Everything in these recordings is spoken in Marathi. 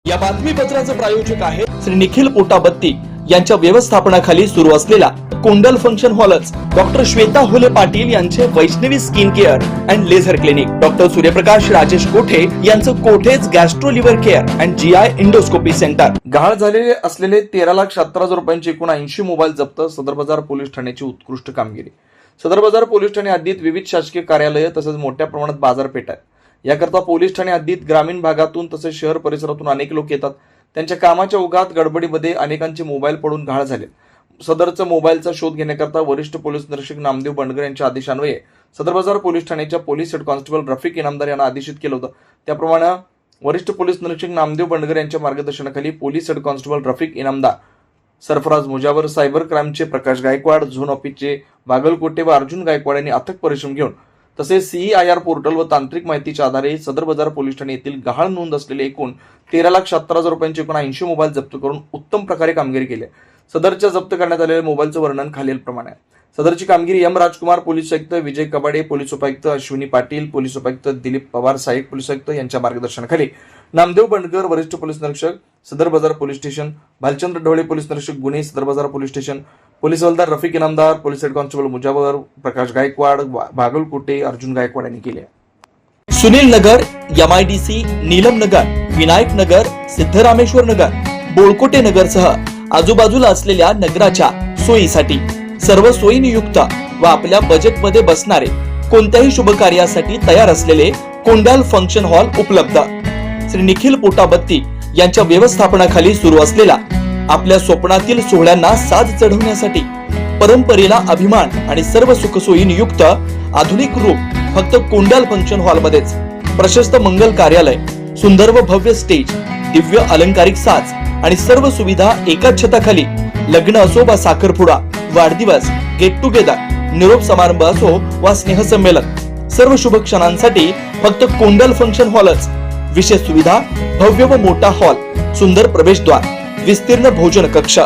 या बातमीपत्राचे प्रायोजक आहे श्री निखिल पोटाबत्ती यांच्या व्यवस्थापनाखाली सुरू असलेला कोंडल फंक्शन हॉलच डॉक्टर श्वेता होले पाटील यांचे Vaishnavi skin care and laser clinic, doctor Suryaprakash Rajesh Kothe यांचं Kothe's gastro liver care and GI endoscopy centre. गहाळ झालेले असलेले 13,70,000 रुपयांचे एकूण 80 मोबाईल जप्त, सदर बाजार पोलीस ठाण्याची उत्कृष्ट कामगिरी। सदर बाजार पोलीस ठाणे हद्दीत विविध शासकीय कार्यालय तसेच मोठ्या प्रमाणात बाजारपेठ आहेत। याकरता पोलीस ठाणे हद्दीत ग्रामीण भागातून तसेच शहर परिसरातून अनेक लोक येतात। त्यांच्या कामाच्या ओघात गडबडीमध्ये अनेकांचे मोबाईल पडून गहाळ झाले। सदरचा मोबाईलचा शोध घेण्याकरता वरिष्ठ पोलीस निरीक्षक नामदेव बंडगर यांच्या आदेशान्वये सदर बाजार पोलीस ठाण्याच्या police head constable Rafiq Inamdar यांना आदेशित केलं होतं। त्याप्रमाणे वरिष्ठ पोलीस निरीक्षक नामदेव बंडगर यांच्या मार्गदर्शनाखाली police head constable Rafiq Inamdar, Sarfaraz Mujawar, cyber क्राईमचे प्रकाश गायकवाड, झोन ऑफिसचे बागलकोटे व अर्जुन गायकवाड यांनी अथक परिश्रम घेऊन तसेच CIR पोर्टल व तांत्रिक माहितीच्या आधारे सदर बाजार पोलीस ठाणे येथील गहाळ नोंद असलेले एकूण 13,70,000 रुपयांचे एकूण 80 मोबाईल जप्त करून उत्तम प्रकारे कामगिरी केली। सदरच्या जप्त करण्यात आलेल्या मोबाईलचं वर्णन खालीलप्रमाणे आहे। सदरची कामगिरी M राजकुमार पोलीस आयुक्त, विजय कबाडे पोलीस उपायुक्त, अश्विनी पाटील पोलीस उपायुक्त, दिलीप पवार सहाय्यक पोलीस आयुक्त यांच्या मार्गदर्शनाखाली नामदेव बंडगर वरिष्ठ पोलीस निरीक्षक Sadar Bazaar police station, Bhalchandra Dhawale police निरीक्षक गुन्हे Sadar Bazaar police station, police हवालदार Rafiq Inamdar, police head constable Mujawar, Prakash Gaikwad, Bagalkote, Arjun Gaikwad यांनी केले। सुनील नगर, MIDC, नीलम नगर, विनायक नगर, सिद्धरामेश्वर नगर, बोळकोटे नगर सह आजूबाजूला असलेल्या नगराच्या सोयीसाठी सर्व सोयीनियुक्त व आपल्या बजेटमध्ये बसणारे कोणत्याही शुभ कार्यासाठी तयार असलेले कोंडाल फंक्शन हॉल उपलब्ध। श्री निखिल पोटाबत्ती यांच्या व्यवस्थापनाखाली सुरू असलेला आपल्या स्वप्नातील सोहळ्यांना साज चढवण्यासाठी परंपरेला अभिमान आणि सर्व सुखसोयी नियुक्त आधुनिक रूप फक्त कोंडाल फंक्शन हॉल मध्येच। प्रशस्त मंगल कार्यालय, सुंदर व भव्य स्टेज, दिव्य अलंकारिक साज आणि सर्व सुविधा एकाच छताखाली। लग्न असो वा साखरपुडा, वाढदिवस, गेट टुगेदर, निरोप समारंभ असो वा स्नेहसंमेलन, सर्व शुभ क्षणांसाठी फक्त कोंडाल फंक्शन हॉलच। विशेष सुविधा, भव्य व मोठा हॉल, सुंदर प्रवेशद्वार, विस्तीर्ण भोजन कक्ष,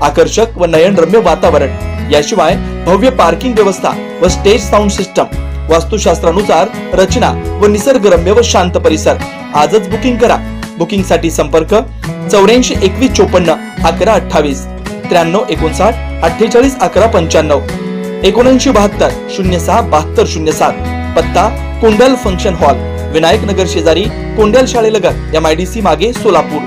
आकर्षक व नयनरम्य वातावरण, याशिवाय भव्य पार्किंग व्यवस्था व स्टेज साऊंड सिस्टम, वास्तुशास्त्रानुसार रचना व निसर्गरम्य व शांत परिसर। आजच बुकिंग करा। बुकिंग साठी संपर्क 84 21 54 11 28 93 59 48 11 95 79 72 06 72 07। पत्ता कोंडाल फंक्शन हॉल, विनायक नगर शेजारी कोंडाल शाळेलगत, MIDC मागे, सोलापूर।